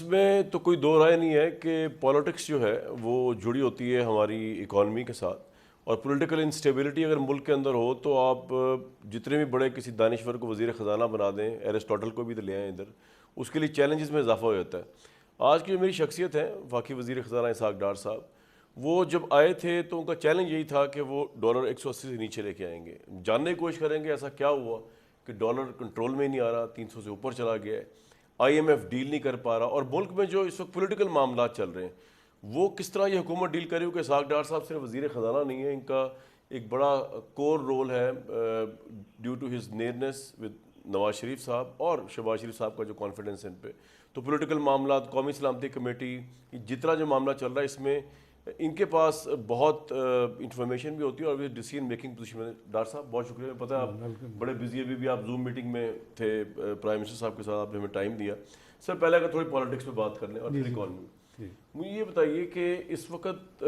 میں تو کوئی دو رائے نہیں ہے کہ پالیٹکس جو ہے وہ جڑی ہوتی ہے ہماری اکانومی کے ساتھ، اور پولیٹیکل انسٹیبلٹی اگر ملک کے اندر ہو تو آپ جتنے بھی بڑے کسی دانشور کو وزیر خزانہ بنا دیں، ایرسٹوٹل کو بھی تو لے آئیں ادھر، اس کے لیے چیلنجز میں اضافہ ہو جاتا ہے۔ آج کی جو میری شخصیت ہے وفاقی وزیر خزانہ اسحاق ڈار صاحب، وہ جب آئے تھے تو ان کا چیلنج یہی تھا کہ وہ ڈالر 180 سے نیچے لے کے آئیں گے، جاننے کی کوشش کریں گے ایسا کیا ہوا کہ ڈالر کنٹرول میں ہی نہیں آ رہا، 300 سے اوپر چلا گیا ہے، آئی ایم ایف ڈیل نہیں کر پا رہا، اور ملک میں جو اس وقت پولیٹیکل معاملات چل رہے ہیں وہ کس طرح یہ حکومت ڈیل کر رہی ہو کہ اسحاق ڈار صاحب صرف وزیر خزانہ نہیں ہے، ان کا ایک بڑا کور رول ہے due to his nearness with Nawaz Sharif sahab اور شہباز شریف صاحب کا جو کانفیڈنس ان پہ، تو پولیٹیکل معاملات، قومی سلامتی کمیٹی، جتنا جو معاملہ چل رہا ہے اس میں ان کے پاس بہت انفارمیشن بھی ہوتی ہے اور ڈیسیژن میکنگ پوزیشن میں۔ ڈاکٹر صاحب بہت شکریہ، پتہ ہے آپ بڑے بزی، ابھی بھی آپ زوم میٹنگ میں تھے پرائم منسٹر صاحب کے ساتھ، آپ نے ہمیں ٹائم دیا۔ سر پہلے اگر تھوڑی پالیٹکس پہ بات کر لیں اور پھر اکانومی، مجھے یہ بتائیے کہ اس وقت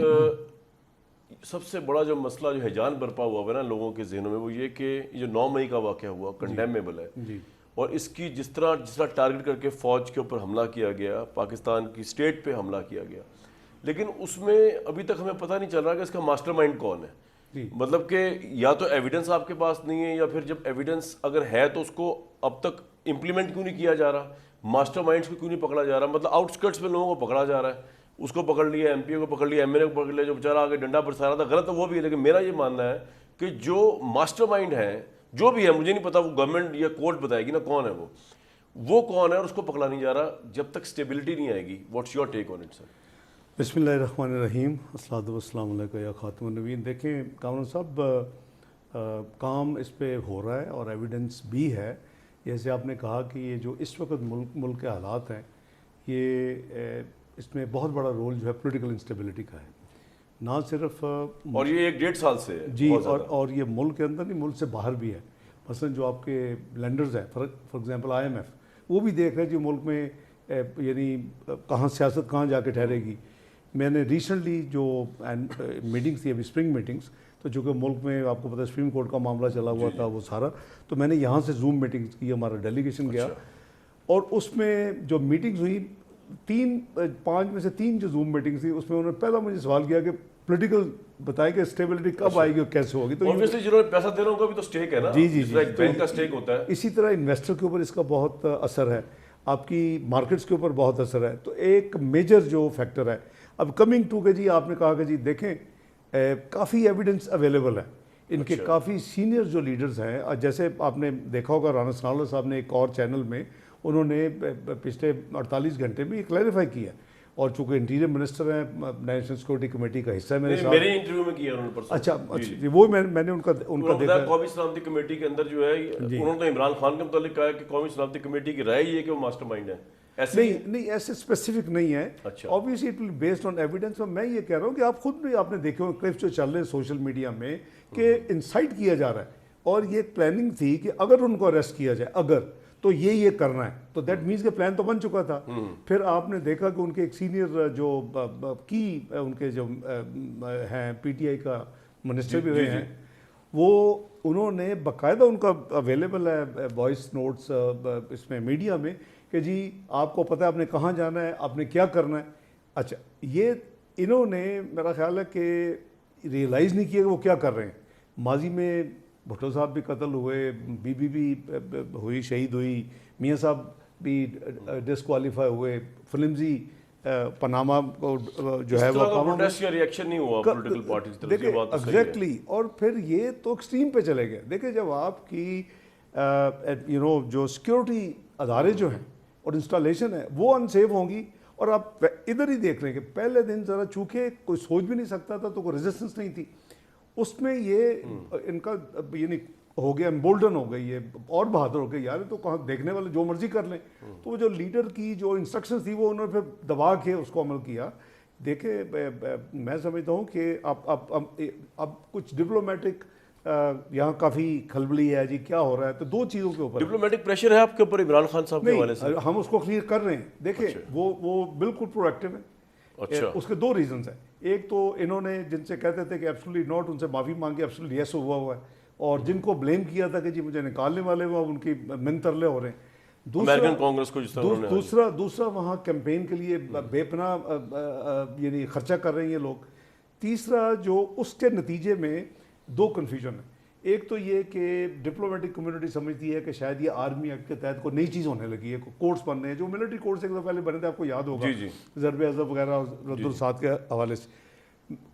سب سے بڑا جو مسئلہ جو ہیجان برپا ہوا ہے نا لوگوں کے ذہنوں میں، وہ یہ کہ جو 9 مئی کا واقعہ ہوا کنڈیمیبل ہے، اور اس کی جس طرح ٹارگٹ کر کے فوج کے اوپر حملہ کیا گیا، پاکستان کی اسٹیٹ پہ حملہ کیا گیا، لیکن اس میں ابھی تک ہمیں پتہ نہیں چل رہا کہ اس کا ماسٹر مائنڈ کون ہے۔ مطلب کہ یا تو ایویڈنس آپ کے پاس نہیں ہے، یا پھر جب ایویڈنس اگر ہے تو اس کو اب تک امپلیمنٹ کیوں نہیں کیا جا رہا، ماسٹر مائنڈس کو کیوں نہیں پکڑا جا رہا، مطلب آؤٹ اسکرٹس میں لوگوں کو پکڑا جا رہا ہے، اس کو پکڑ لیا، ایم پی کو پکڑ لیا، ایم ایل اے کو پکڑ لیا، جو بیچارہ آگے ڈنڈا برسا رہا تھا، غلط ہے وہ بھی ہے، لیکن میرا یہ ماننا ہے کہ جو ماسٹر مائنڈ ہے جو بھی ہے، مجھے نہیں پتا وہ گورنمنٹ یا کورٹ بتائے گی نا کون ہے وہ کون ہے، اور اس کو پکڑا نہیں جا رہا جب تک اسٹیبلٹی نہیں آئے گی۔ What's your take on it سر؟ بسم اللہ الرحمن الرحیم، الصلاۃ والسلام علیکم یا خاتم النبیین۔ دیکھیں کامران صاحب، کام اس پہ ہو رہا ہے اور ایویڈنس بھی ہے، جیسے آپ نے کہا کہ یہ جو اس وقت ملک کے حالات ہیں، یہ اس میں بہت بڑا رول جو ہے پولیٹیکل انسٹیبلٹی کا ہے، نہ صرف اور یہ 1-1.5 سال سے ہے جی، اور یہ ملک کے اندر نہیں، ملک سے باہر بھی ہے۔ مثلا جو آپ کے لینڈرز ہیں، for example I M F, وہ بھی دیکھ رہے ہیں جو ملک میں یعنی کہاں سیاست کہاں جا کے ٹھہرے گی۔ میں نے ریسنٹلی جو میٹنگس تھی ابھی اسپرنگ میٹنگس، تو چونکہ ملک میں آپ کو پتہ ہے سپریم کورٹ کا معاملہ چلا ہوا تھا وہ سارا، تو میں نے یہاں سے زوم میٹنگس کی، ہمارا ڈیلیگیشن گیا، اور اس میں جو میٹنگز ہوئی 5 میں سے 3 جو زوم میٹنگس تھی، اس میں انہوں نے پہلا مجھے سوال کیا کہ پولیٹیکل بتائے کہ اسٹیبلٹی کب آئے گی اور کیسے ہوگی۔ تو obviously جنہوں نے پیسہ دے رہا ہوگا بھی تو اسٹیک ہے نا، جی جی ایک بینک کا اسٹیک ہوتا ہے۔ اسی طرح انویسٹر کے اوپر اس کا بہت اثر ہے، آپ کی مارکیٹس کے اوپر بہت اثر ہے، تو ایک میجر جو فیکٹر ہے۔ اب کمنگ ٹو کہ جی آپ نے کہا کہ جی دیکھیں کافی ایویڈنس اویلیبل ہے، ان کے کافی سینئر جو لیڈرز ہیں، جیسے آپ نے دیکھا ہوگا رانا ثناءاللہ صاحب نے ایک اور چینل میں انہوں نے پچھلے 48 گھنٹے میں یہ کلیریفائی کیا، اور چونکہ انٹیریئر منسٹر ہیں، نیشنل سیکورٹی کمیٹی کا حصہ ہے میرے ساتھ، میرے انٹرویو میں کیا انہوں نے پرسوں۔ اچھا وہ میں نے ان کا دیکھا۔ قومی سلامتی کمیٹی کے اندر جو ہے انہوں نے عمران خان کے متعلق کہا ہے کہ قومی سلامتی کمیٹی کی رائے یہ ہے کہ وہ ماسٹر مائنڈ ہے، نہیں ایسے اسپیسیفک نہیں ہے، obviously it will be based on evidence۔ اور میں یہ کہہ رہا ہوں کہ آپ خود بھی آپ نے دیکھے ہوں کلپس جو چل رہے ہیں سوشل میڈیا میں کہ انسائٹ کیا جا رہا ہے، اور یہ پلاننگ تھی کہ اگر ان کو اریسٹ کیا جائے اگر تو یہ کرنا ہے، تو دیٹ مینس کہ پلان تو بن چکا تھا۔ پھر آپ نے دیکھا کہ ان کے ایک سینئر جو کی ان کے جو ہیں پی ٹی آئی کا منسٹر بھی رہے ہیں، وہ انہوں نے باقاعدہ ان کا اویلیبل ہے وائس نوٹس اس میں میڈیا میں کہ جی آپ کو پتہ ہے آپ نے کہاں جانا ہے، آپ نے کیا کرنا ہے۔ اچھا یہ انہوں نے میرا خیال ہے کہ ریئلائز نہیں کیا کہ وہ کیا کر رہے ہیں۔ ماضی میں بھٹو صاحب بھی قتل ہوئے، بی بی بھی ہوئی، شہید ہوئی، میاں صاحب بھی ڈسکوالیفائی ہوئے، فلمزی پاناما کو جو ہے وہ ریئیکشن نہیں ہوا پولیٹیکل پارٹیز طرف سے، دیکھیں ایگزیکٹلی۔ اور پھر یہ تو ایکسٹریم پہ چلے گئے۔ دیکھیں جب آپ کی جو سیکورٹی ادارے جو ہیں اور انسٹالیشن ہے وہ انسیف ہوں گی، اور آپ ادھر ہی دیکھ رہے ہیں کہ پہلے دن ذرا چونکہ کوئی سوچ بھی نہیں سکتا تھا تو کوئی ریزسٹنس نہیں تھی، اس میں یہ ان کا یعنی ہو گیا، امبولڈن ہو گئی، یہ اور بہادر ہو گئی، یار تو کہاں دیکھنے والے جو مرضی کر لیں۔ تو وہ جو لیڈر کی جو انسٹرکشنز تھی وہ انہوں نے پھر دبا کے اس کو عمل کیا۔ دیکھیں میں سمجھتا ہوں کہ اب کچھ ڈپلومیٹک یہاں کافی کھلبلی ہے جی، کیا ہو رہا ہے، تو 2 چیزوں کے اوپر ڈپلومیٹک پریشر ہے آپ کے اوپر عمران خان صاحب کے حوالے سے؟ ہم اس کو کلیئر کر رہے ہیں۔ دیکھیں وہ بالکل پرو ایکٹیو ہے۔ اس کے 2 ریزنز ہیں، ایک تو انہوں نے جن سے کہتے تھے کہ ایبسولوٹلی ناٹ، ان سے معافی مانگی، ایبسولوٹلی یس ہوا ہے، اور جن کو بلیم کیا تھا کہ جی مجھے نکالنے والے وہ ان کی منترلے ہو رہے ہیں۔ امریکن کانگریس کو جس طرح دوسرا وہاں کیمپین کے لیے بے پناہ یعنی خرچہ کر رہے ہیں یہ لوگ. تیسرا جو اس کے نتیجے میں دو کنفیوژن ہے. ایک تو یہ کہ ڈپلومیٹک کمیونٹی سمجھتی ہے کہ شاید یہ آرمی ایکٹ کے تحت کوئی نئی چیز ہونے لگی ہے, کورٹس بننے ہیں جو ملٹری کورٹس ایک دفعہ پہلے بنے تھے, آپ کو یاد ہوگا ضرب عضب وغیرہ رد الساد کے حوالے سے.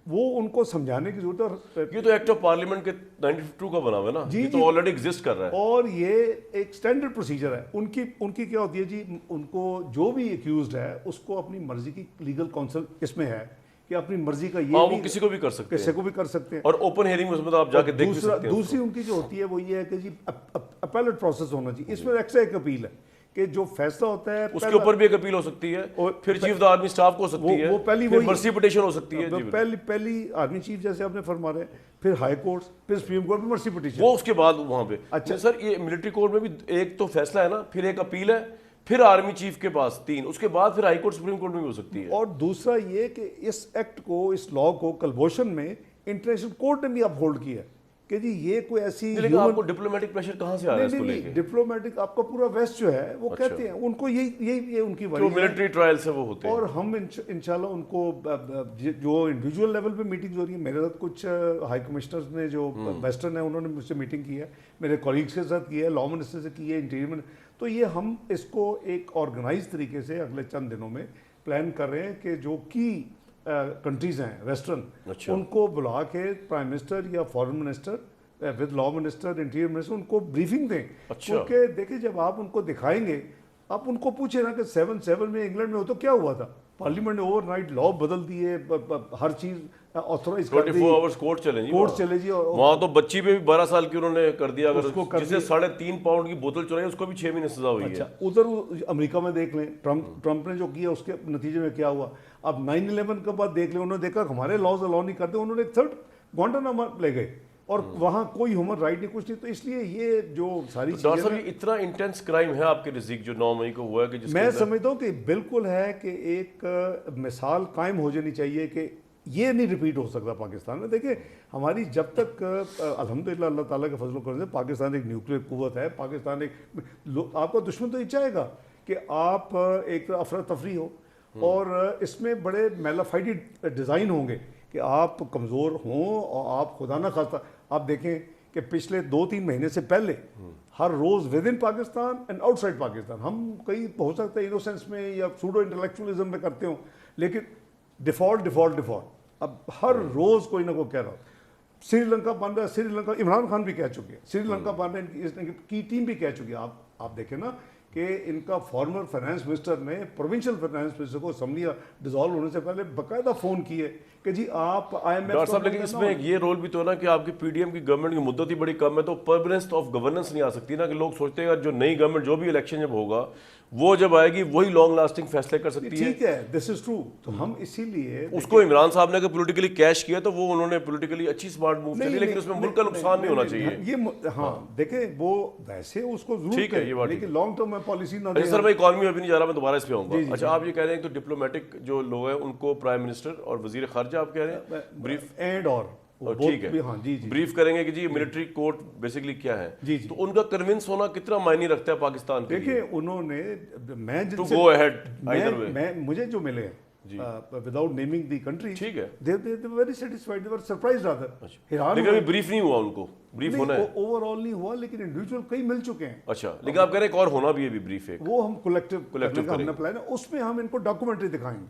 وہ ان کو سمجھانے کی ضرورت ہے. یہ تو ایکٹ آف پارلیمنٹ کے 92 کا بنا ہوا ہے نا, یہ تو آلریڈی ایگزسٹ کر رہا ہے, اور یہ ایک سٹینڈرڈ پروسیجر ہے. ان کی کیا ہوتی ہے جی, ان کو جو بھی ایکیوزڈ ہے اس کو اپنی مرضی کی لیگل کونسل اس میں ہے کہ اپنی مرضی کا یہ وہ کسی کو بھی کر سکتے ہیں, کسی کو بھی کر سکتے ہیں, اور اوپن ہیئرنگ میں اس میں تو آپ جا کے دیکھ بھی سکتے ہیں. دوسری ان کی جو ہوتی ہے وہ یہ ہے کہ جی اپیلٹ پروسیس ہونا چاہیے. اس میں ایکسٹرا ایک اپیل ہے کہ جو فیصلہ ہوتا ہے اس کے اوپر بھی ایک اپیل ہو سکتی ہے, پھر چیف دا آرمی سٹاف کو ہو سکتی ہے, پھر مرسی پٹیشن ہو سکتی ہے. پہلی آرمی چیف جیسے آپ نے فرما رہے ہیں, پھر ہائی کورٹس, پھر سپریم کورٹ میں مرسی پٹیشن, وہ اس کے بعد وہاں پہ. اچھا سر, یہ ملٹری کورٹ میں بھی ایک تو فیصلہ ہے نا, پھر ایک اپیل ہے, پھر آرمی چیف کے پاس 3, اس کے بعد پھر ہائی کورٹ سپریم کورٹ میں بھی ہو سکتی ہے. اور دوسرا یہ کہ اس ایکٹ کو, اس لاء کو کلبوشن میں انٹرنیشنل کورٹ نے بھی اپ ہولڈ کیا کہ جی یہ کوئی ایسی, لیکن آپ کو ڈپلومیٹک پریشر کہاں سے آ رہا ہے اس کو لے کے؟ ڈپلومیٹک آپ کا پورا ویسٹ جو ہے وہ کہتے ہیں, ان کو یہی ان کی جو ملٹری ٹرائل سے وہ ہوتے ہیں. اور ہم انشاءاللہ ان کو جو انڈیویجول لیول پہ میٹنگز ہو رہی ہیں, میرے ساتھ کچھ ہائی کمشنرز نے جو ویسٹرن ہیں انہوں نے مجھ سے میٹنگ کی ہے, میرے کولیگس کے ساتھ کی ہے, لاء منسٹر سے کی ہے, انٹیریئر میں. تو یہ ہم اس کو ایک آرگنائز طریقے سے اگلے چند دنوں میں پلان کر رہے ہیں کہ جو کی کنٹریز ہیں ویسٹرن, ان کو بلا کے پرائم منسٹر یا foreign minister with law minister, interior minister, ان کو بریفنگ دیں. کیونکہ دیکھیں جب آپ ان کو دکھائیں گے, آپ ان کو پوچھیں نا کہ 7/7 میں انگلینڈ میں ہو تو کیا ہوا تھا, پارلیمنٹ نے اوور نائٹ لاء بدل دیے, ہر چیز آتھورائز کر دی, 24 آورز کورٹ چلے جی, کورٹ چلے جی. وہاں تو بچی پہ بھی 12 سال کی انہوں نے کر دیا, اگر جسے 3.5 پاؤنڈ کی بوتل چلائی اس کو بھی 6 مہینے سزا ہوئی ہے. اچھا, ادھر امریکہ میں دیکھ لیں, ٹرمپ نے جو کیا اس کے نتیجے میں کیا ہوا. اب 9/11 کے بعد دیکھ لیں, انہوں نے دیکھا ہمارے لاز الاؤ نہیں کرتے, انہوں نے ایک تھرڈ گوانٹانامو لے گئے, اور وہاں کوئی ہیومن رائٹ نہیں, کچھ نہیں. تو اس لیے یہ جو ساری چیزیں, ڈاکٹر صاحب اتنا انٹینس کرائم ہے آپ کے نزدیک جو 9 مئی کو ہوا ہے, کہ میں سمجھتا ہوں کہ بالکل ہے کہ ایک مثال قائم ہو جانی چاہیے کہ یہ نہیں ریپیٹ ہو سکتا پاکستان میں. دیکھیں ہماری جب تک الحمدللہ اللہ تعالیٰ کے فضل و کرم سے پاکستان ایک نیوکلیئر قوت ہے, پاکستان ایک, آپ کا دشمن تو یہ چاہے گا کہ آپ ایک افراتفری ہو, اور اس میں بڑے میلافائڈڈ ڈیزائن ہوں گے کہ آپ کمزور ہوں, اور آپ خدا نہ خواستہ آپ دیکھیں کہ پچھلے 2-3 مہینے سے پہلے ہر روز within Pakistan and outside Pakistan, ہم کئی ہو سکتا ہے انوسینس میں یا سوڈو انٹلیکچولیزم میں کرتے ہوں, لیکن ڈیفالٹ اب ہر روز کوئی نہ کوئی کہہ رہا ہو. سری لنکا بن رہا ہے, سری لنکا عمران خان بھی کہہ چکے ہیں, سری لنکا بن رہے ہیں, کی ٹیم بھی کہہ چکی ہے. آپ دیکھیں نا کہ ان کا فارمر فائنانس منسٹر نے پروونشل فائنانس منسٹر کو اسمبلی ڈیزالو ہونے سے پہلے باقاعدہ فون کیے کہ جی آپ IMF. ڈاکٹر صاحب لیکن اس میں یہ رول بھی تو ہے نا کہ آپ کی پی ڈی ایم کی گورنمنٹ کی مدت ہی بڑی کم ہے, تو پرماننس آف گورننس نہیں آ سکتی نا, کہ لوگ سوچتے ہیں جو نئی گورنمنٹ جو بھی الیکشن جب ہوگا وہ جب آئے گی وہی لانگ لاسٹنگ فیصلے کر سکتی ہے. ٹھیک ہے, دس از ٹرو. تو ہم اسی لیے اس کو عمران صاحب نے اگر پولیٹیکلی کیش کیا تو وہ انہوں نے پولیٹیکلی اچھی سمارٹ موو کری, لیکن اس میں ملک کا نقصان نہیں ہونا چاہیے. یہ ہاں دیکھیں وہ ویسے اس کو ضرور کریں, لیکن لانگ ٹرم میں پالیسی نہ دیں. سر میں اکانومی ابھی نہیں جا رہا, میں دوبارہ اس پہ آؤں گا. اچھا آپ یہ کہہ رہے ہیں تو ڈپلومیٹک جو لوگ ہیں ان کو پرائم منسٹر اور وزیر خارجہ آپ کہہ رہے ہیں بریف اینڈ اور ٹھیک ہے بریف کریں گے کہ جی ملٹری کورٹ بیسیکلی کیا ہے, تو ان کا کنونس ہونا کتنا معنی رکھتا ہے پاکستان کے لیے؟ دیکھیں انہوں نے, میں مجھے جو ملے without naming the country, ٹھیک ہے, they were very satisfied, they were surprised rather. لیکن ابھی بریف نہیں ہوا, ان کو بریف ہونا ہے, اوور آل نہیں ہوا, لیکن انڈیویجول کئی مل چکے ہیں. اچھا, لیکن آپ کہہ رہے ہیں ایک اور ہونا بھی ہے بریف, ایک وہ ہم کولیکٹیو ہم نے پلان ہے, اس میں ہم ان کو ڈاکومنٹری دکھائیں گے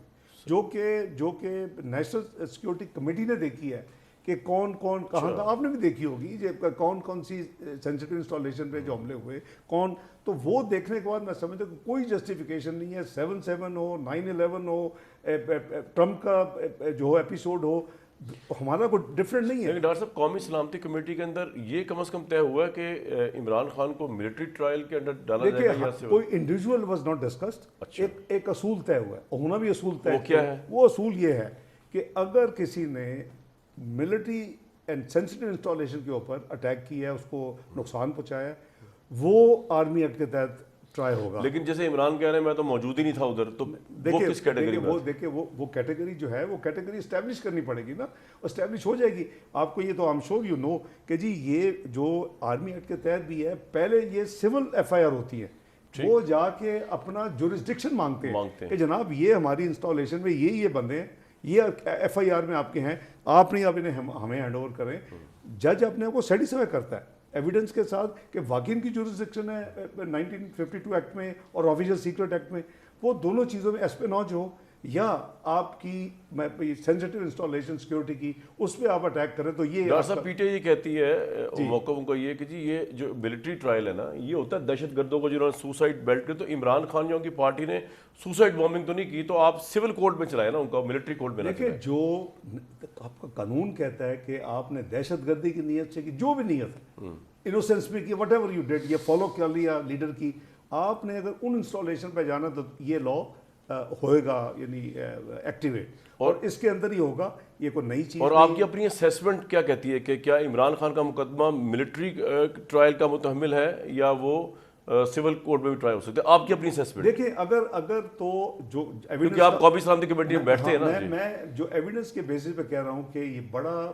جو کہ نیشنل سیکورٹی کمیٹی نے دیکھی ہے کہ کون کہاں کا, آپ نے بھی دیکھی ہوگی کون سی سینسٹیو انسٹالیشن پہ جو حملے ہوئے کون, تو وہ دیکھنے کے بعد میں سمجھتا ہوں کہ کوئی جسٹیفیکیشن نہیں ہے 7/7 ہو, 9/11 ہو, ٹرمپ کا جو ایپیسوڈ ہو, ہمارا کوئی ڈفرینٹ نہیں ہے. لیکن ڈاکٹر صاحب قومی سلامتی کمیٹی کے اندر یہ کم از کم طے ہوا ہے کہ عمران خان کو ملٹری ٹرائل کے اندر ڈالا جائے گا, کوئی انڈیویجول واز ناٹ ڈسکسڈ, ایک اصول طے ہوا ہے, ہونا بھی اصول طے. وہ کیا ہے؟ وہ اصول یہ ہے کہ اگر کسی نے ملٹری اینڈ سینسٹیو انسٹالیشن کے اوپر اٹیک کیا ہے, اس کو نقصان پہنچایا ہے, وہ آرمی ایکٹ کے تحت ٹرائی ہوگا. لیکن جیسے عمران کہہ رہے ہیں میں تو موجود ہی نہیں تھا ادھر, تو وہ کس کیٹیگری میں؟ دیکھیں وہ کیٹیگری جو ہے وہ کیٹیگری اسٹیبلش کرنی پڑے گی نا, اسٹیبلش ہو جائے گی. آپ کو یہ تو I'm sure you know کہ جی یہ جو آرمی ایکٹ کے تحت بھی ہے, پہلے یہ سول FIR ہوتی ہے وہ جا کے اپنا جورسڈکشن مانگتے ہیں کہ جناب یہ ہماری انسٹالیشن میں یہ بندے ہیں، یہ ایف آئی آر میں آپ کے ہیں، آپ نہیں اب انہیں ہمیں ہینڈ اوور کریں. جج اپنے آپ کو سیٹسفائی کرتا ہے ایویڈنس کے ساتھ کہ واقعی ان کی جورسڈکشن ہے 1952 ایکٹ میں اور آفیشل سیکرٹ ایکٹ میں. وہ دونوں چیزوں میں ایسپیناج ہو یا آپ کی سینسٹیو انسٹالیشن سیکورٹی کی، اس پہ آپ اٹیک کریں تو یہ ڈاکٹر صاحب پی ٹی آئی یہ کہتی ہے موقعوں کا یہ کہ جی یہ جو ملٹری ٹرائل ہے نا، یہ ہوتا ہے دہشت گردوں کو جنہوں نے سوسائڈ بیلٹ کر. تو عمران خان جو ان کی پارٹی نے سوسائڈ بامبنگ تو نہیں کی، تو آپ سول کورٹ میں چلائے نا ان کا، ملٹری کورٹ میں. دیکھیں جو آپ کا قانون کہتا ہے کہ آپ نے دہشت گردی کی نیت سے کی، جو بھی نیت ہے انوسینس میں کی، وٹ ایور یو ڈیڈ، یہ فالو کر لیا لیڈر کی، آپ نے اگر ان انسٹالیشن پہ جانا تو یہ لا ہوئے گا، یعنی ایکٹیویٹ، اور اس کے اندر ہی ہوگا. یہ کوئی نئی چیز. اور آپ کی اپنی اسیسمنٹ کیا کہتی ہے کہ کیا عمران خان کا مقدمہ ملٹری ٹرائل کا متحمل ہے یا وہ سول کورٹ میں بھی ٹرائی ہو سکتے ہیں؟ آپ کی اپنی اسیسمنٹ. دیکھیں اگر تو جو کیونکہ آپ قومی سلامتی کمیٹی میں بیٹھتے ہیں نا، میں جو ایویڈنس کے بیسس پہ کہہ رہا ہوں کہ یہ بڑا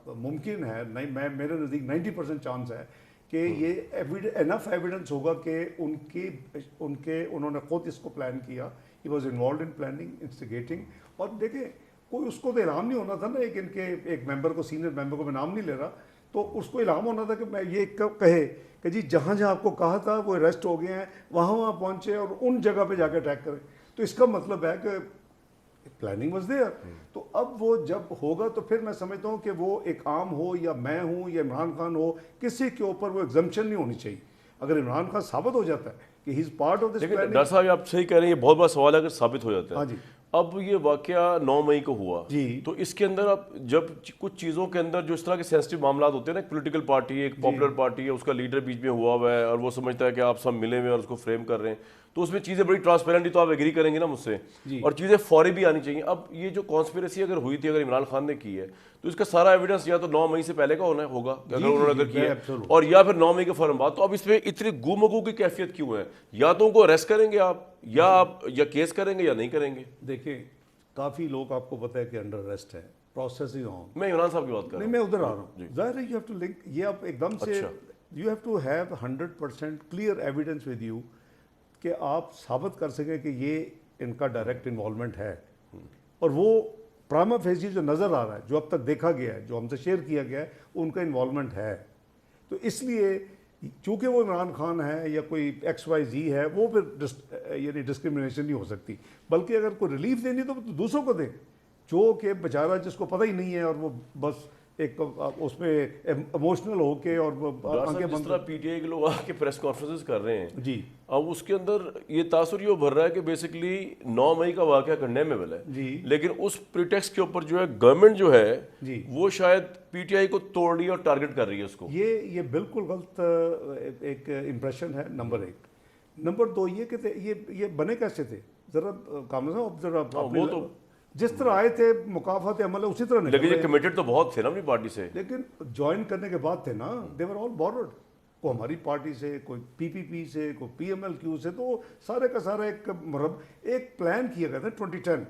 ممکن ہے، نہیں میرے نزدیک 90% چانس ہے کہ یہ انف ایویڈنس ہوگا کہ انہوں نے خود اس کو پلان کیا. He was involved in planning, instigating. اور دیکھیں کوئی اس کو تو اعلام نہیں ہونا تھا نا، ان کے ایک ممبر کو، سینئر ممبر کو میں نام نہیں لے رہا، تو اس کو اعلام ہونا تھا کہ میں یہ کہے کہ جی جہاں آپ کو کہا تھا وہ اریسٹ ہو گئے ہیں، وہاں پہنچے اور ان جگہ پہ جا کے اٹیک کریں. تو اس کا مطلب ہے کہ پلاننگ واز دیئر. تو اب وہ جب ہوگا تو پھر میں سمجھتا ہوں کہ وہ ایک عام ہو یا میں ہوں یا عمران خان ہو، کسی کے اوپر وہ ایگزمپشن نہیں ہونی چاہیے. اگر عمران خان ثابت ہو جاتا ہے کہ he is part of this planning. Doctor sahab آپ صحیح کہہ رہے ہیں، یہ بہت بڑا سوال ہے اگر ثابت ہو جاتا ہے. ہاں جی. اب یہ واقعہ 9 مئی کو ہوا، جی، تو اس کے اندر اب جب کچھ چیزوں کے اندر جو اس طرح کے سینسٹیو معاملات ہوتے ہیں نا، ایک پولیٹیکل پارٹی، ایک پاپولر پارٹی ہے، اس کا لیڈر بیچ میں ہوا ہوا ہے اور وہ سمجھتا ہے کہ آپ سب ملے ہوئے اور اس کو فریم کر رہے ہیں، تو اس میں چیزیں بڑی ٹرانسپیرنٹلی، تو آپ ایگری کریں گے نا مجھ سے، اور چیزیں فوری بھی آنی چاہیے. اب یہ جو کانسپیریسی اگر ہوئی تھی، اگر عمران خان نے کی ہے، تو اس کا سارا ایویڈنس یا تو 9 مئی سے پہلے کا ہوگا اگر انہوں نے اگر کیا ہے، اور یا پھر 9 مئی کے فوراً بعد. تو اب اس میں اتنی گو کی کیفیت کیوں ہے؟ یا تو ان کو اریسٹ کریں گے آپ یا کیس کریں گے یا نہیں کریں گے. دیکھیں کافی لوگ آپ کو پتہ ہے کہ انڈر اریسٹ ہے، پروسیسنگ آن. میں عمران صاحب کی بات کر رہا ہوں. نہیں، میں ادھر آ رہا ہوں. ظاہر ہے یو ہیو ٹو لنک، یہ آپ ایک دم سے you have to have 100% clear evidence with you کہ آپ ثابت کر سکیں کہ یہ ان کا ڈائریکٹ انوالومنٹ ہے. اور وہ پرائما فیسی جو نظر آ رہا ہے، جو اب تک دیکھا گیا ہے، جو ہم سے شیئر کیا گیا ہے، ان کا انوالومنٹ ہے. تو اس لیے چونکہ وہ عمران خان ہے یا کوئی ایکس وائی زی ہے، وہ پھر یعنی ڈسکرمنیشن نہیں ہو سکتی. بلکہ اگر کوئی ریلیف دینی تو دوسروں کو دیں، جو کہ بیچارہ جس کو پتہ ہی نہیں ہے اور وہ بس ایک اس میں ایموشنل ہو کے اور جس طرح پی ٹی آئی کے لوگ آ کے پریس کانفرنسز کر رہے ہیں جی، اب اس کے اندر یہ تاثر یہ بھر رہا ہے کہ بیسکلی 9 مئی کا واقعہ کنڈیمیبل ہے جی، لیکن اس پریٹیکسٹ کے اوپر جو ہے گورنمنٹ جو ہے جی، وہ شاید پی ٹی آئی کو توڑ رہی ہے اور ٹارگٹ کر رہی ہے اس کو. یہ بالکل غلط ایک امپریشن ہے. نمبر 1. نمبر 2 یہ کہ یہ بنے کیسے تھے؟ ذرا کامل صاحب ذرا وہ تو جس طرح آئے تھے مکافات عمل ہے اسی طرح لیکن یہ کمیٹڈ تو بہت تھے نا اپنی پارٹی سے، لیکن جوائن کرنے کے بعد تھے نا، دے ور آل بورڈ، کوئی ہماری پارٹی سے، کوئی پی پی پی سے، کوئی پی ایم ایل کیو سے. تو سارے کا سارا ایک پلان کیا گیا تھا 2010.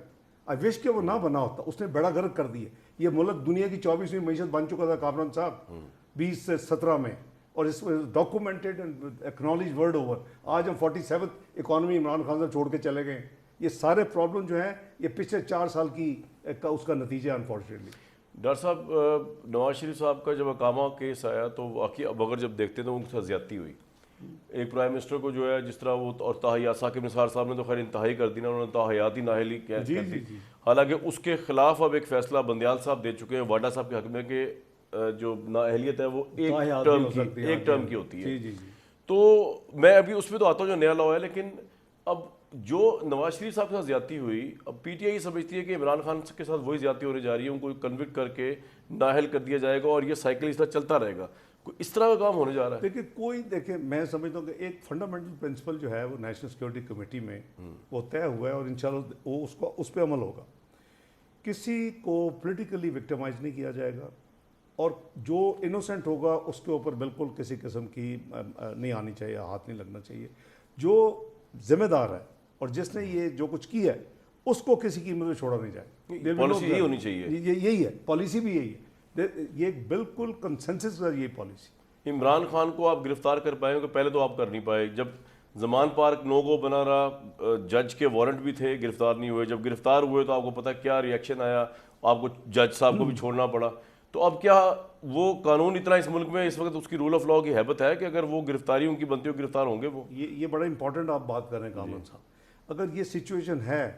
آئی وش کہ وہ نہ بنا ہوتا، اس نے بیڑا گرک کر دیا. یہ ملک دنیا کی 24ویں معیشت بن چکا تھا کامران صاحب 20 سے 17 میں، اور اس میں documented and acknowledge world over. آج ہم 47 اکانومی عمران خان سے چھوڑ کے چلے گئے. یہ سارے پرابلم جو ہیں یہ پچھلے 4 سال کی اس کا نتیجہ انفارچونیٹلی. ڈاکٹر صاحب نواز شریف صاحب کا جب اقامہ کیس آیا تو واقعی اب اگر جب دیکھتے تو ان کے ساتھ زیادتی ہوئی. ایک پرائم منسٹر کو جو ہے جس طرح وہ اور تاحیات ثاقب نثار صاحب نے تو خیر انتہائی کر دی نا، انہوں نے تاحیاتی نااہلی کہہ دی. حالانکہ اس کے خلاف اب ایک فیصلہ بندیال صاحب دے چکے ہیں واڈا صاحب کے حق میں کہ جو نااہلیت ہے وہ ایک ٹرم کی ہوتی ہے. تو میں ابھی اس میں تو آتا ہوں جو نیا لا ہے، لیکن اب جو نواز شریف صاحب کے ساتھ زیادتی ہوئی، اب پی ٹی آئی سمجھتی ہے کہ عمران خان کے ساتھ وہی زیادتی ہونے جا رہی ہے، ان کو کنوکٹ کر کے نااہل کر دیا جائے گا اور یہ سائیکل اس طرح چلتا رہے گا. اس طرح کا کام ہونے جا رہا ہے. دیکھیں میں سمجھتا ہوں کہ ایک فنڈامنٹل پرنسپل جو ہے وہ نیشنل سیکورٹی کمیٹی میں وہ طے ہوا ہے اور انشاءاللہ وہ اس پہ عمل ہوگا. کسی کو پولیٹیکلی وکٹمائز نہیں کیا جائے گا، اور جو انوسینٹ ہوگا اس کے اوپر بالکل کسی قسم کی نہیں آنی چاہیے، ہاتھ نہیں لگنا چاہیے. جو ذمہ دار ہے اور جس نے یہ جو کچھ کیا ہے اس کو کسی قیمت میں چھوڑا نہیں جائے. پالیسی یہی ہونی چاہیے. یہی ہے پالیسی بھی یہی ہے. یہ بالکل کنسنسس ہے یہ پالیسی. عمران خان کو آپ گرفتار کر پائے کہ پہلے تو آپ کر نہیں پائے. جب زمان پارک نو گو بنا رہا، جج کے وارنٹ بھی تھے، گرفتار نہیں ہوئے، جب گرفتار ہوئے تو آپ کو پتہ کیا ری ایکشن آیا، آپ کو جج صاحب کو بھی چھوڑنا پڑا. تو اب کیا وہ قانون اتنا اس ملک میں اس وقت اس کی رول آف لا کی ہیبت ہے کہ اگر وہ گرفتاری ان کی بنتی ہو گرفتار ہوں گے وہ؟ یہ بڑا امپورٹنٹ آپ بات کر رہے ہیں کامران صاحب. اگر یہ سچویشن ہے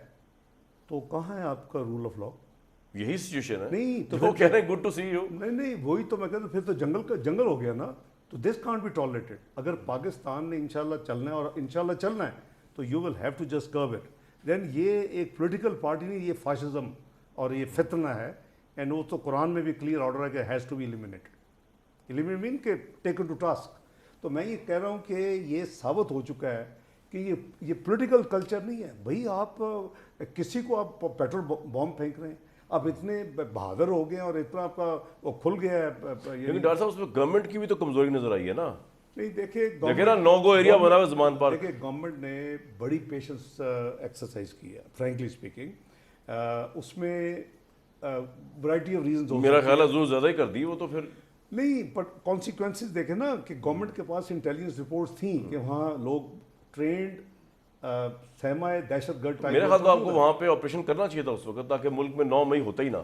تو کہاں ہے آپ کا رول آف لا؟ یہی سچویشن ہے. نہیں تو وہ کہہ رہے ہیں گڈ ٹو سی یو. نہیں وہی تو میں کہتا ہوں، پھر تو جنگل ہو گیا نا. تو دس کانٹ بی ٹالریٹڈ. اگر پاکستان نے انشاءاللہ چلنا ہے اور انشاءاللہ چلنا ہے تو you will have to just curb it. Then یہ ایک پولیٹیکل پارٹی نہیں، یہ فاشزم اور یہ فتنہ ہے. اینڈ وہ تو قرآن میں بھی کلیئر آرڈر ہے کہ has to be eliminated. Eliminate mean کہ ٹیکن ٹو ٹاسک. تو میں یہ کہہ رہا ہوں کہ یہ ثابت ہو چکا ہے کہ یہ پولیٹیکل کلچر نہیں ہے. بھائی آپ کسی کو آپ پیٹرول بام پھینک رہے ہیں، آپ اتنے بہادر ہو گئے ہیں اور اتنا آپ کا وہ کھل گیا ہے. لیکن ڈاکٹر صاحب اس میں گورنمنٹ کی بھی تو کمزوری نظر آئی ہے نا. نہیں دیکھیے نا نو گو ایریا بنا ہوا زمان پارک. دیکھیے گورنمنٹ نے بڑی پیشنس ایکسرسائز کی ہے فرینکلی اسپیکنگ. اس میں ورائٹی آف ریزنز. میرا خیال ہے زور زیادہ ہی کر دی وہ تو. پھر نہیں بٹ کانسیکوینسز دیکھیں نا کہ گورنمنٹ کے پاس انٹیلیجنس رپورٹس تھیں کہ وہاں لوگ ٹرینڈ سہمائے دہشت گرد ٹائپ. میرا خیال تو آپ کو وہاں پہ آپریشن کرنا چاہیے تھا اس وقت، تاکہ ملک میں 9 مئی ہوتا ہی نہ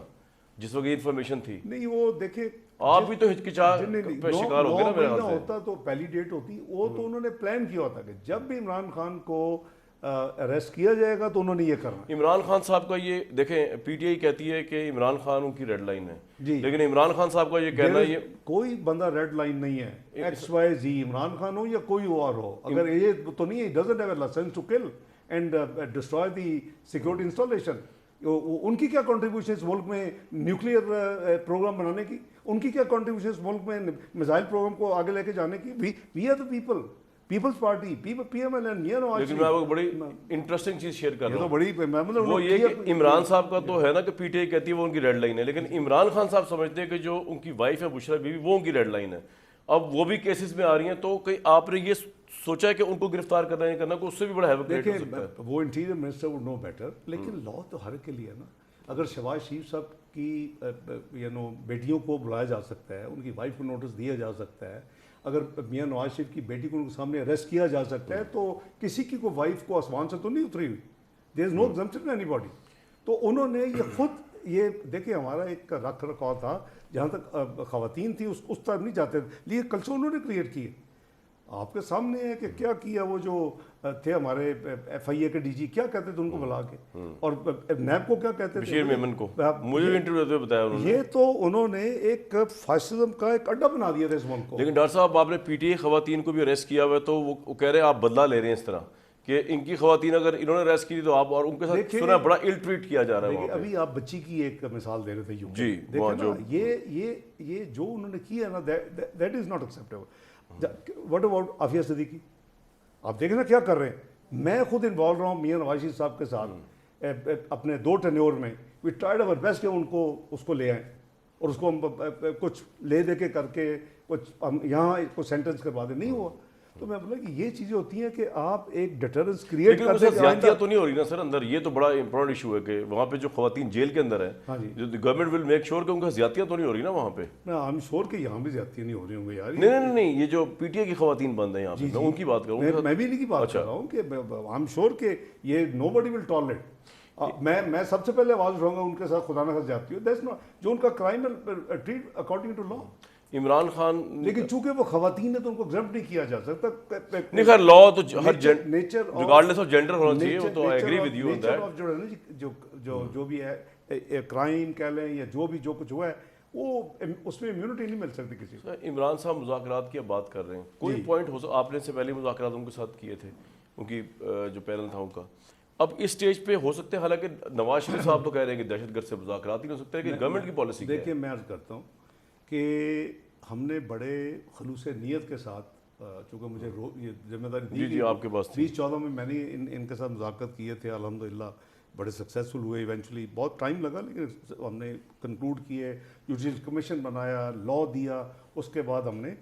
جس وقت یہ انفارمیشن تھی. نہیں وہ دیکھے آپ بھی تو ہچکچاہٹ پہ شکار ہو گئے نا. میرا خیال سے ہوتا تو پہلی ڈیٹ ہوتی. وہ تو انہوں نے پلان کیا ہوتا کہ جب بھی عمران خان کو اریسٹ کیا جائے گا تو انہوں نے یہ کرنا. عمران خان صاحب کا یہ دیکھیں، پی ٹی آئی کہتی ہے کہ عمران خان ان کی ریڈ لائن ہے جی، لیکن عمران خان صاحب کا یہ کہنا ہے کوئی بندہ ریڈ لائن نہیں ہے. X Y Z Imran Khan ہو یا کوئی اور ہو، اگر یہ تو نہیں ہے doesn't have a licence to kill and destroy the security installation. ان کی کیا کنٹریبیوشن اس ملک میں نیوکلیئر پروگرام بنانے کی؟ ان کی کیا کنٹریبیوشن اس ملک میں میزائل پروگرام کو آگے لے کے جانے کی؟ We are the people, Peoples Party, P M L N. لیکن میں آپ کو بڑی انٹرسٹنگ چیز شیئر کر رہا ہوں. بڑی وہ یہ کہ عمران صاحب کا تو ہے نا کہ پی ٹی آئی کہتی ہے وہ ان کی ریڈ لائن ہے، لیکن عمران خان صاحب سمجھتے ہیں کہ جو ان کی وائف ہے بشرا بی بی وہ ان کی ریڈ لائن ہے. اب وہ بھی کیسز میں آ رہی ہیں، تو کہیں آپ نے یہ سوچا ہے کہ ان کو گرفتار کرنا نہیں کرنا، کو اس سے بھی بڑا ہیوک ریٹ ہو سکتا ہے. وہ interior minister would know better. لیکن لا تو ہر کے لیے ہے نا. اگر شہباز شریف صاحب کی بیٹیوں کو بلایا جا سکتا ہے، ان کی وائف کو نوٹس دیا جا سکتا ہے، اگر میاں نواز شریف کی بیٹی کو ان کے سامنے اریسٹ کیا جا سکتا ہے، تو کسی کی کوئی وائف کو آسمان سے تو نہیں اتری ہوئی. دیر از نو ایگزمپشن اینی باڈی. تو انہوں نے یہ خود یہ دیکھیں ہمارا ایک رکھ رکھاؤ تھا جہاں تک خواتین تھی اس طرح نہیں جاتے تھے، لیکن کلچر انہوں نے کریٹ کیے. آپ کے سامنے ہے کہ کیا کیا وہ جو تھے ہمارے ایف آئی اے کے ڈی جی، کیا کہتے تھے ان کو بلا کے، اور نیب کو کیا کہتے تھے، بشیر میمن کو. مجھے انٹرویو دیتے ہوئے بتایا انہوں نے. یہ تو انہوں نے ایک فاشزم کا ایک اڈا بنا دیا تھا اس ملک کو. لیکن ڈاکٹر صاحب آپ نے پی ٹی آئی خواتین کو بھی اریسٹ کیا ہوا ہے، تو وہ کہہ رہے ہیں آپ بدلہ لے رہے ہیں اس طرح کہ ان کی خواتین اگر انہوں نے اریسٹ کی تو آپ اور ان کے ساتھ سنا بڑا الٹ ٹریٹ کیا جا رہا ہے. ابھی آپ بچی کی ایک مثال دے رہے تھے یوں جی، یہ جو انہوں نے کیا نا that is not acceptable. What about Aafia Siddiqui? آپ دیکھیں نا کیا کر رہے ہیں. میں خود انوالو رہا ہوں میاں نواز شریف صاحب کے ساتھ اپنے 2 ٹینیور میں. وی ٹرائیڈ اوور بیسٹ کہ ان کو اس کو لے آئیں اور اس کو ہم کچھ لے دے کے کر کے کچھ ہم یہاں اس کو سینٹنس کروا دیں. نہیں ہوا. تو میں بولا کہ یہ چیزیں ہوتی ہیں کہ آپ ایک ڈیٹرنس کریٹ کرتے ہیں. زیادتیاں تو نہیں ہو رہی نا سر اندر؟ یہ تو بڑا امپورٹنٹ ایشو ہے کہ وہاں پہ جو خواتین جیل کے اندر ہیں، گورنمنٹ ول میک شیور کہ ان کا زیادتیاں تو نہیں ہو رہی نا وہاں پہ. آئی ایم شیور کہ یہاں بھی زیادتیاں نہیں ہو رہی ہوں گے یار. نہیں، یہ جو پی ٹی آئی کی خواتین بند ہیں یہاں پہ، میں ان کی بات کروں. میں بھی نہیں کی بات کر رہا ہوں کہ آئی ایم شیور کہ یہ نو باڈی ول ٹالریٹ. میں سب سے پہلے آواز اٹھاؤں گا ان کے ساتھ خدا نہ خواستہ زیادتی ہو. دیٹس ناٹ جو ان کا کرائم ٹریٹ اکارڈنگ ٹو لا. عمران خان لیکن چونکہ وہ خواتین ہے تو ان کو ایگزمپٹ نہیں کیا جا سکتا. نہیں خیر لا تو ہر ریگارڈلیس آف جینڈر ہونا چاہیے. وہ تو I agree with you on that. جو ہے نا جو بھی ہے کرائم کہہ لیں یا جو بھی جو کچھ ہوا ہے وہ اس میں امیونٹی نہیں مل سکتی کسی کو. عمران صاحب مذاکرات کی اب بات کر رہے ہیں، کوئی پوائنٹ ہو آپ نے سے پہلے مذاکرات ان کے ساتھ کیے تھے، ان کی جو پینل تھا ان کا، اب اس سٹیج پہ ہو سکتے ہیں، حالانکہ نواز شریف صاحب تو کہہ رہے ہیں کہ دہشت گرد سے مذاکرات ہی نہیں ہو سکتے کہ گورنمنٹ کی پالیسی. دیکھیں میں عرض کرتا ہوں کہ ہم نے بڑے خلوص نیت کے ساتھ، چونکہ مجھے یہ ذمہ داری دی جی آپ کے پاس 2014 میں نے ان کے ساتھ مذاکرات کیے تھے. الحمدللہ بڑے سکسیزفل ہوئے. ایونچولی بہت ٹائم لگا لیکن ہم نے کنکلوڈ کیے، جوڈیشل کمیشن بنایا، لا دیا. اس کے بعد ہم نے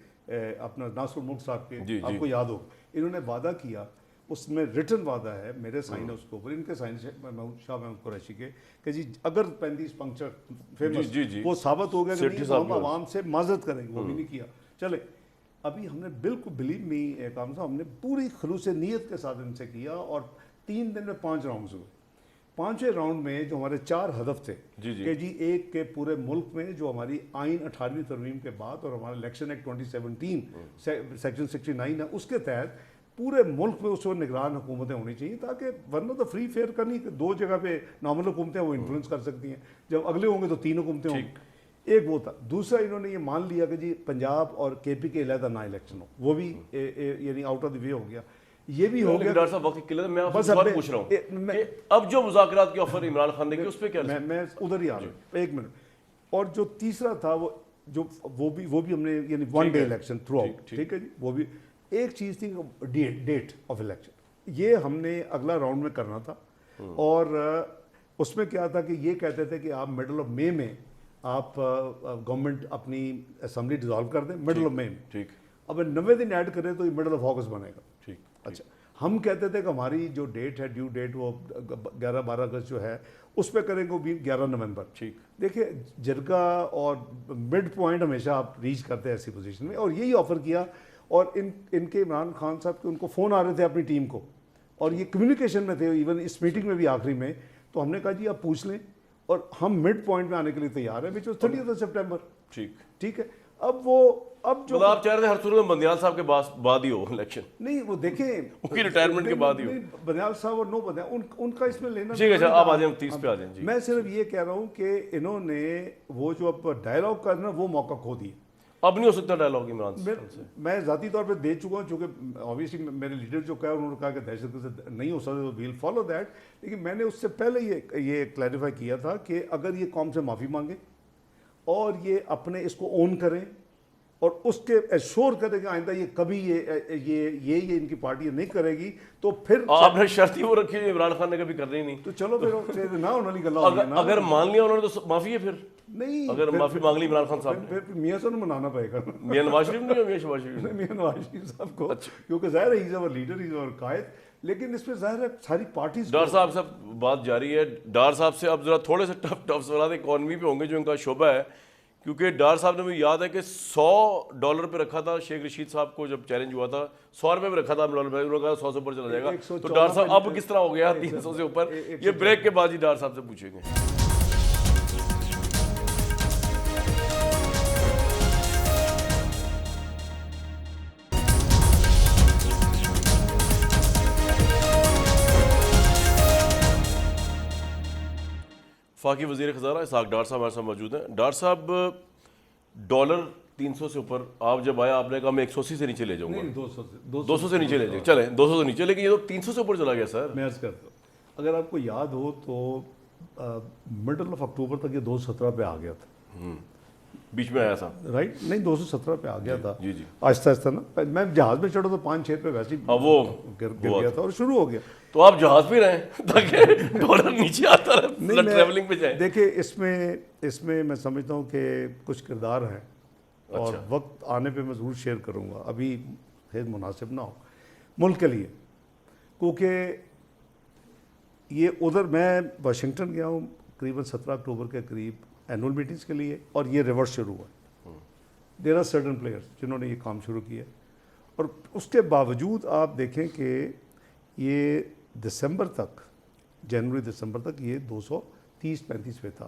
اپنا ناصر الملک صاحب کے آپ کو یاد ہو انہوں نے وعدہ کیا، اس میں ریٹن وعدہ ہے، میرے سائن ہے اس کے اوپر، ان کے سائن شاہ محمود قریشی کے، کہ جی اگر 35 پنکچر فیمس وہ ثابت ہو گیا کہ ہم عوام سے معذرت کریں گے. وہ بھی نہیں کیا. چلے ابھی ہم نے بالکل بلیو می کام صاحب، ہم نے پوری خلوص نیت کے ساتھ ان سے کیا اور 3 دن میں 5 راؤنڈز ہوئے. 5ویں راؤنڈ میں جو ہمارے 4 ہدف تھے کہ جی ایک کے پورے ملک میں جو ہماری آئین 18ویں ترمیم کے بعد اور ہمارا الیکشن ایکٹ 2017 سیکشن 69 ہے، اس کے تحت پورے ملک میں اس وقت نگران حکومتیں ہونی چاہیے، تاکہ ورنہ تو فری فیئر کرنی کہ 2 جگہ پہ نارمل حکومتیں وہ انفلوئنس کر سکتی ہیں، جب اگلے ہوں گے تو 3 حکومتیں ہوں گی. ایک وہ تھا. دوسرا انہوں نے یہ مان لیا کہ جی پنجاب اور کے پی کے علیحدہ نہ الیکشن ہو، وہ بھی یعنی آؤٹ آف دی وے ہو گیا. یہ بھی ہو گیا. ڈاکٹر صاحب وقت کی قلت ہے، میں آپ سے سوال پوچھ رہا ہوں کہ اب جو مذاکرات کی آفر عمران خان نے کی اس پہ کیا؟ میں ادھر ہی آ رہا ہوں، ایک منٹ. اور جو تیسرا تھا وہ بھی ہم نے یعنی 1 ڈے الیکشن تھرو آؤٹ، ٹھیک ہے جی. وہ بھی ایک چیز تھی ڈیٹ آف الیکشن، یہ ہم نے اگلا راؤنڈ میں کرنا تھا. اور اس میں کیا تھا کہ یہ کہتے تھے کہ آپ مڈل آف مئی میں آپ گورنمنٹ اپنی اسمبلی ڈیزالو کر دیں مڈل آف مئی میں. ٹھیک. اب 90 دن ایڈ کریں تو یہ مڈل آف اگست بنے گا. ٹھیک. اچھا ہم کہتے تھے کہ ہماری جو ڈیٹ ہے ڈیو ڈیٹ وہ 11-12 اگست جو ہے اس پہ کریں گے وہ 11 نومبر. ٹھیک. دیکھیں جرگہ اور مڈ پوائنٹ ہمیشہ آپ ریچ کرتے ہیں ایسی پوزیشن میں، اور یہی آفر کیا. اور ان کے عمران خان صاحب کے ان کو فون آ رہے تھے اپنی ٹیم کو، اور یہ کمیونیکیشن میں تھے ایون اس میٹنگ میں بھی آخری میں. تو ہم نے کہا جی آپ پوچھ لیں، اور ہم مڈ پوائنٹ میں آنے کے لیے تیار ہیں، وچ واز 30 سپٹمبر. ٹھیک ہے. اب جو آپ چاہ رہے تھے ہر صورت میں بندیال صاحب کے بعد ہی ہو الیکشن؟ نہیں، وہ دیکھیں ان کی ریٹائرمنٹ کے بعد ہی ہو. بندیال صاحب اور نو بندیال ان کا اس میں لینا. ٹھیک ہے آپ آ جائیں 30 پہ آ جائیں. میں صرف یہ کہہ رہا ہوں کہ انہوں نے وہ جو اب ڈائلاگ کرنا وہ موقع کھو دیا. اب نہیں ہو سکتا ڈائلاگ عمران سے. میں ذاتی طور پہ دے چکا ہوں، چونکہ آبویسلی میرے لیڈر جو کہا انہوں نے کہا کہ دہشت گرد سے نہیں ہو سکتا تو ویل فالو دیٹ. لیکن میں نے اس سے پہلے یہ کلیریفائی کیا تھا کہ اگر یہ قوم سے معافی مانگے اور یہ اپنے اس کو اون کریں اور اس کے ایشور کرے کہ آئندہ یہ کبھی یہ ان کی پارٹی نہیں کرے گی، تو پھر آپ نے شرط ہی وہ رکھی ہے عمران خان نے کبھی کرنی نہیں. تو چلو پھر نہ انہوں نے گلا. اگر مان لیا انہوں نے تو معافی ہے. پھر نہیں، اگر معافی مانگ لی عمران خان صاحب نے پھر میاں صاحب منانا پڑے گا. میاں نواز شریف نہیں ہو میاں شہباز شریف؟ میاں نواز شریف صاحب کو، کیونکہ ظاہر ہے ہی اور لیڈر ہی اور قائد. لیکن اس میں ظاہر ہے ساری پارٹیز. ڈار صاحب سے بات جاری ہے. ڈار صاحب سے اب ذرا تھوڑے سے ٹف سوالات اکانومی پہ ہوں گے جو ان کا شعبہ ہے، کیونکہ ڈار صاحب نے مجھے یاد ہے کہ $100 پہ رکھا تھا شیخ رشید صاحب کو جب چیلنج ہوا تھا. 100 روپے پہ رکھا تھا انہوں نے کہا 100 سے اوپر چلا جائے گا. تو ڈار صاحب اب کس طرح ہو گیا 300 سے اوپر؟ یہ بریک کے بعد ہی ڈار صاحب سے پوچھیں گے. وفاقی وزیر خزانہ اسحاق ڈار صاحب ہمارے ساتھ موجود ہیں. ڈار صاحب ڈالر 300 سے اوپر آپ جب آیا آپ نے کہا میں 180 سے نیچے لے جاؤں گا. 200 سے نیچے لے جائیں. چلیں 200 سے نیچے، لیکن یہ تو 300 سے اوپر چلا گیا سر. میں عرض کرتا ہوں اگر آپ کو یاد ہو تو مڈل آف اکتوبر تک یہ 217 پہ آ گیا تھا. بیچ میں آیا تھا رائٹ؟ نہیں 217 پہ آ گیا تھا. جی جی. آہستہ آہستہ نا میں جہاز میں چڑھا تو 5-6 پہ ویسے ہی وہ گر گیا تھا اور شروع ہو گیا. تو آپ جہاز پہ رہیں تاکہ ڈالر نیچے آتا رہے، ٹریولنگ پہ جائیں. دیکھیں اس میں میں سمجھتا ہوں کہ کچھ کردار ہیں اور وقت آنے پہ میں ضرور شیئر کروں گا، ابھی خیر مناسب نہ ہو ملک کے لیے. کیونکہ یہ ادھر میں واشنگٹن گیا ہوں قریباً 17 اکتوبر کے قریب اینول میٹنگز کے لیے، اور یہ ریورس شروع ہوا. دیر آر سرٹن پلیئرس جنہوں نے یہ کام شروع کیا، اور اس کے باوجود آپ دیکھیں کہ یہ دسمبر تک، جنوری دسمبر تک یہ 230-35 پہ تھا.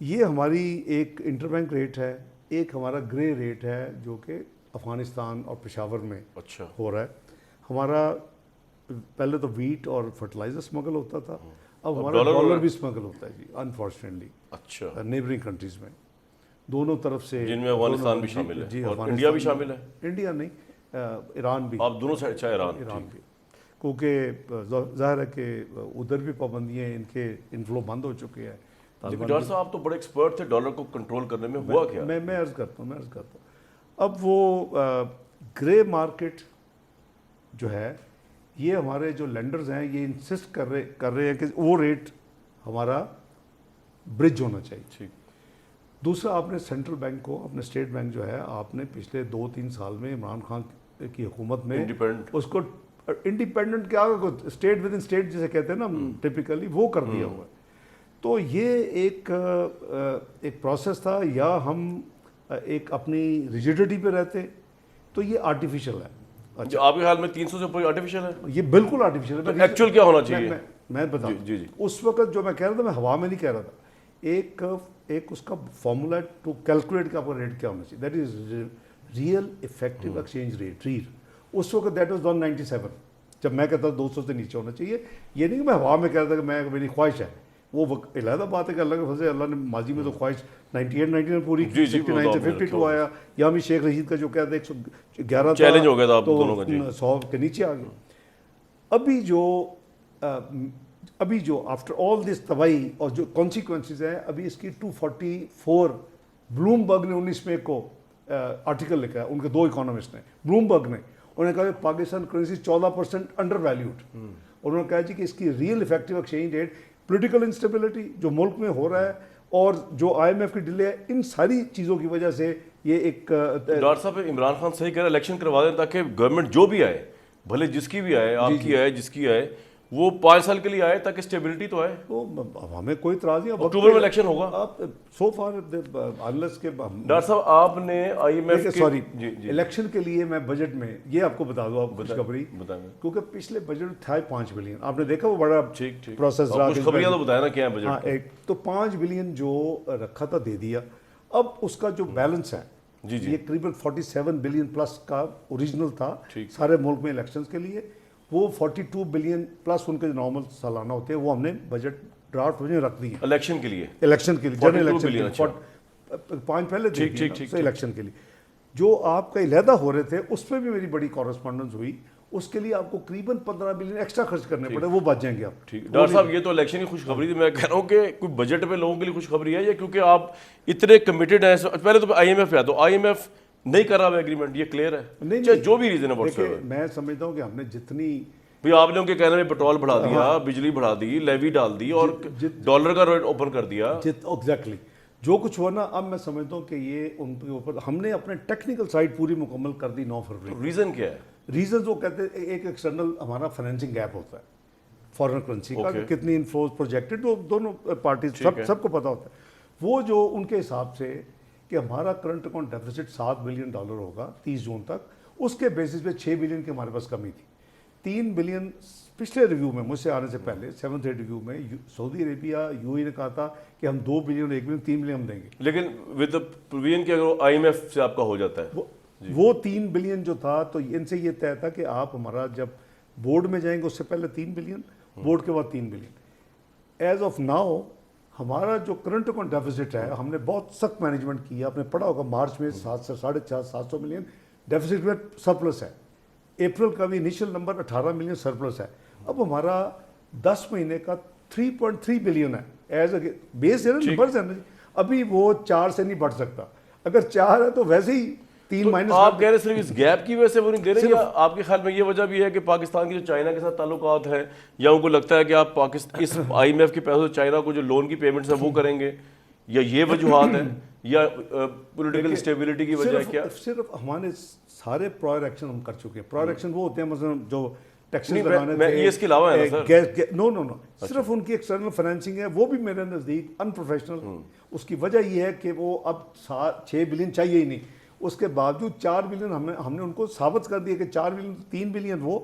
یہ ہماری ایک انٹر بینک ریٹ ہے، ایک ہمارا گرے ریٹ ہے جو کہ افغانستان اور پشاور میں ہو رہا ہے. ہمارا پہلے تو ویٹ اور فرٹیلائزر اسمگل ہوتا تھا، اب ہمارا ڈالر بھی اسمگل ہوتا ہے جی انفارچونیٹلی. اچھا. نیبرنگ کنٹریز میں دونوں طرف سے، جن میں افغانستان بھی شامل ہے. جی اور انڈیا بھی شامل ہے. انڈیا نہیں، ایران بھی. آپ دونوں سائڈ؟ اچھا ایران بھی، کیونکہ ظاہر ہے کہ ادھر بھی پابندیاں ان کے انفلو بند ہو چکے ہیں. ڈاکٹر صاحب آپ تو بڑے ایکسپرٹ تھے ڈالر کو کنٹرول کرنے میں، ہوا کیا؟ میں عرض کرتا ہوں. اب وہ گرے مارکیٹ جو ہے، یہ ہمارے جو لینڈرز ہیں یہ انسسٹ کر رہے ہیں کہ وہ ریٹ ہمارا برج ہونا چاہیے. ٹھیک. دوسرا آپ نے سینٹرل بینک کو، اپنے اسٹیٹ بینک جو ہے، آپ نے پچھلے 2-3 سال میں عمران خان کی حکومت میں اس کو انڈیپینڈنٹ کیا اسٹیٹ ود ان اسٹیٹ جسے کہتے ہیں نا ٹپیکلی، وہ کر دیا ہوا ہے. تو یہ ایک پروسیس تھا، یا ہم ایک اپنی ریجیڈیٹی پہ رہتے تو یہ آرٹیفیشل ہے. اچھا آپ کے خیال میں 300 سے اوپر آرٹیفیشل ہے؟ یہ بالکل آرٹیفیشل ہے. ایکچوئل کیا ہونا چاہیے میں بتاؤں. جی جی اس وقت جو میں کہہ رہا تھا میں ہوا میں نہیں کہہ رہا تھا. ایک اس کا فارمولا ٹو کیلکولیٹ کا آپ کا ریٹ کیا ہونا چاہیے, that is real effective exchange rate, ریر. اس وقت دیٹ واز 197. جب میں کہتا ہوں 200 سے نیچے ہونا چاہیے, یہ نہیں کہ میں ہوا میں کہہ رہا تھا کہ میں میری خواہش ہے. وہ علیحدہ بات ہے کہ اللہ کے فضل سے اللہ نے ماضی میں تو خواہش 98 99 پوری کی, 69 سے 52 آیا. یہاں بھی شیخ رشید کا جو کہتے ہیں 111 چیلنج ہو گیا تھا تو دونوں کا, 100 کے نیچے آ گیا. ابھی جو آفٹر آل دس تباہی اور جو کانسیکوینسز ہیں, ابھی اس کی 244 بلوم برگ نے 19 مئی کو آرٹیکل لکھا ہے, ان کے 2 اکانومسٹ نے, بلوم برگ نے. انہوں نے کہا کہ پاکستان کرنسی 14% انڈر ویلیوڈ. انہوں نے کہا جی کہ اس کی real effective exchange rate, political instability جو ملک میں ہو رہا ہے اور جو IMF کی ڈیلے ہے, ان ساری چیزوں کی وجہ سے یہ ایک. ڈاکٹر صاحب عمران خان صحیح کہہ رہے ہیں, الیکشن کروا دیں تاکہ گورنمنٹ جو بھی آئے, بھلے جس کی بھی آئے, آپ کی آئے, جس کی آئے, وہ 5 سال کے لیے آئے تاکہ اسٹیبلٹی تو آئے. ہمیں کوئی اعتراض نہیں. اکتوبر میں الیکشن ہوگا. آپ سو فار انلیس کے ڈاکٹر صاحب آپ نے IMF سوری الیکشن کے لیے میں بجٹ میں یہ آپ کو بتا دوں, آپ خوشخبری, کیونکہ پچھلے بجٹ تھا 5 بلین, آپ نے دیکھا وہ بڑا پروسیس رہا. خوشخبریاں تو بتایا نا کیا ہے بجٹ. تو 5 بلین جو رکھا تھا دے دیا. اب اس کا جو بیلنس ہے یہ قریباً 47 بلین پلس کا اوریجنل تھا سارے ملک میں الیکشنز کے لیے. وہ 42 بلین پلس ان کے جو نارمل سالانہ ہوتے ہیں وہ ہم نے بجٹ ڈرافٹ میں رکھ دی الیکشن کے لیے, جنرل الیکشن 5 پہلے تھے الیکشن کے لیے. جو آپ کا علیحدہ ہو رہے تھے اس پہ بھی میری بڑی کورسپونڈنس ہوئی. اس کے لیے آپ کو قریباً 15 بلین ایکسٹرا خرچ کرنے پڑے, وہ بچ جائیں گے آپ. ڈاکٹر صاحب یہ تو الیکشن کی خوشخبری تھی, میں کہہ رہا ہوں کہ کوئی بجٹ پہ لوگوں کے لیے خوشخبری ہے یا کیونکہ آپ اتنے کمیٹڈ ہیں. پہلے تو IMF ہے, تو IMF نہیں کر رہا ایگریمنٹ, یہ کلیئر ہے. نہیں جو بھی ریزن ہے, میں سمجھتا ہوں کہ ہم نے جتنی بھئی آپ نے ان کے کہنے میں پیٹرول بڑھا دیا, بجلی بڑھا دی, لیوی ڈال دی اور ڈالر کا ریٹ اوپن کر دیا. ایگزیکٹلی جو کچھ ہوا نا, اب میں سمجھتا ہوں کہ یہ ان کے اوپر ہم نے اپنے ٹیکنیکل سائڈ پوری مکمل کر دی 9 فروری. ریزن کیا ہے؟ ریزنز وہ کہتے ہیں ایک ایکسٹرنل ہمارا فائنینسنگ گیپ ہوتا ہے فارن کرنسی کا, کتنی انفلوز پروجیکٹڈ, وہ دونوں پارٹیز سب کو پتہ ہوتا ہے. وہ جو ان کے حساب سے کہ ہمارا کرنٹ اکاؤنٹ ڈیفیسٹ $7 بلین ہوگا 30 جون تک, اس کے بیسس پہ 6 بلین کی ہمارے پاس کمی تھی. 3 بلین پچھلے ریویو میں مجھ سے آنے سے پہلے 7th ریویو میں سعودی عربیہ UAE نے کہا تھا کہ ہم 2 بلین اور 1 بلین 3 بلین ہم دیں گے, لیکن ود پروویژن کہ اگر IMF سے آپ کا ہو جاتا ہے وہ 3 بلین جو تھا, تو ان سے یہ طے تھا کہ آپ ہمارا جب بورڈ میں جائیں گے اس سے پہلے 3 بلین, بورڈ کے بعد 3 بلین. ایز آف ناؤ ہمارا جو کرنٹ اکاؤنٹ ڈیفیسٹ ہے, ہم نے بہت سخت مینجمنٹ کیا. آپ نے پڑھا ہوگا مارچ میں 700 ملین ڈیفیسٹ میں سرپلس ہے. اپریل کا بھی انیشل نمبر 18 ملین سرپلس ہے. اب ہمارا 10 مہینے کا 3.3 بلین ہے ایز اے بیس ہے نا, نمبرز ہے نا. ابھی وہ 4 سے نہیں بڑھ سکتا. اگر 4 ہے تو ویسے ہی 3 مائنس. آپ کہہ رہے صرف اس گیپ کی وجہ سے وہ نہیں دے رہے, یا آپ کے خیال میں یہ وجہ بھی ہے کہ پاکستان کی جو چائنا کے ساتھ تعلقات ہیں, یا ان کو لگتا ہے کہ آپ اس IMF کے پیسوں سے چائنا کو جو لون کی پیمنٹس ہیں وہ کریں گے, یا یہ وجوہات ہیں, یا پولیٹیکل انسٹیبلٹی کی وجہ ہے کیا؟ صرف ہمارے سارے پرائر ایکشن ہم کر چکے ہیں. پرائر ایکشن وہ ہوتے ہیں مثلا جو ٹیکسز لگانے تھے, یہ اس کے علاوہ ہے نا سر. نو صرف ان کی ایکسٹرنل فائنینسنگ ہے, وہ بھی میرے نزدیک ان پروفیشنل. اس کی وجہ یہ ہے کہ وہ اب 6 بلین چاہیے ہی نہیں, اس کے باوجود 4 بلین ہم نے ان کو ثابت کر دیا کہ 4 بلین 3 بلین وہ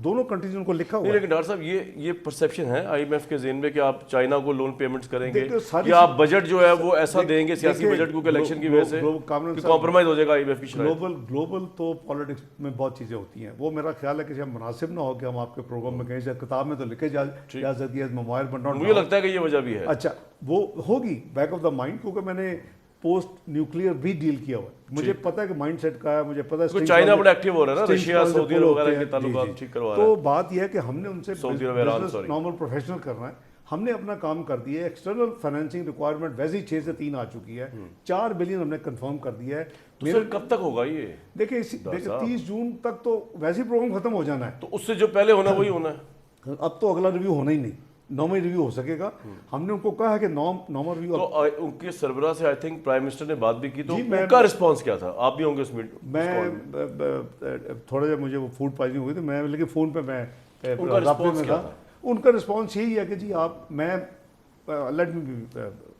دونوں کنٹریز ان کو لکھا ہوا ہے. لیکن ڈاکٹر صاحب یہ پرسیپشن ہے IMF کے ذہن میں کہ آپ چائنا کو لون پیمنٹس کریں گے, یا آپ بجٹ جو ہے وہ ایسا دیں گے سیاسی بجٹ کیونکہ الیکشن کی وجہ سے کمپرومائز ہو جائے گا IMF کی شرائط. گلوبل تو پالیٹکس میں بہت چیزیں ہوتی ہیں. وہ میرا خیال ہے کہ شاید مناسب نہ ہو کہ ہم آپ کے پروگرام میں کہیں شاید کتاب میں تو لکھے جا سکتی ہے موبائل بٹ ناٹ. مجھے لگتا ہے کہ یہ وجہ بھی ہے. اچھا وہ ہوگی بیک آف دا مائنڈ, کیونکہ میں نے پوسٹ نیوکلیئر بھی ڈیل کیا ہوا ہے. مجھے پتا ہے کہ مائنڈ سیٹ کا ہے, مجھے پتا ہے چائنا بڑا ایکٹیو ہو رہا ہے نا, رشیا سعودی وغیرہ کے تعلقات ٹھیک کروا رہا ہے. تو بات یہ ہے کہ ہم نے ان سے نارمل پروفیشنل کرنا ہے. ہم نے اپنا کام کر دیا ہے. ایکسٹرنل فائنینسنگ ریکوائرمنٹ ویسے ہی 6 سے 3 آ چکی ہے. 4 بلین ہم نے کنفرم کر دیا ہے. میرا کب تک ہوگا یہ؟ دیکھیں 30 جون تک تو ویسے ہی پروگرام ختم ہو جانا ہے. تو اس سے جو پہلے ہونا وہی ہونا ہے. اب تو اگلا ریویو ہونا ہی نہیں, نارمل ریویو ہو سکے گا. ہم نے ان کو کہا ہے کہ نارمل ریویو. تو ان کے سربراہ سے آئی تھنک پرائم منسٹر نے بات بھی کی, تو ان کا رسپانس کیا تھا؟ آپ بھی ہوں گے اس میٹنگ میں تھوڑا جا مجھے وہ فوڈ پوائزنگ ہوئی تھی, میں لیکن فون پہ میں ان کا رسپانس کیا تھا؟ ان کا رسپانس یہی ہے کہ جی آپ میں لیٹ می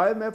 IMF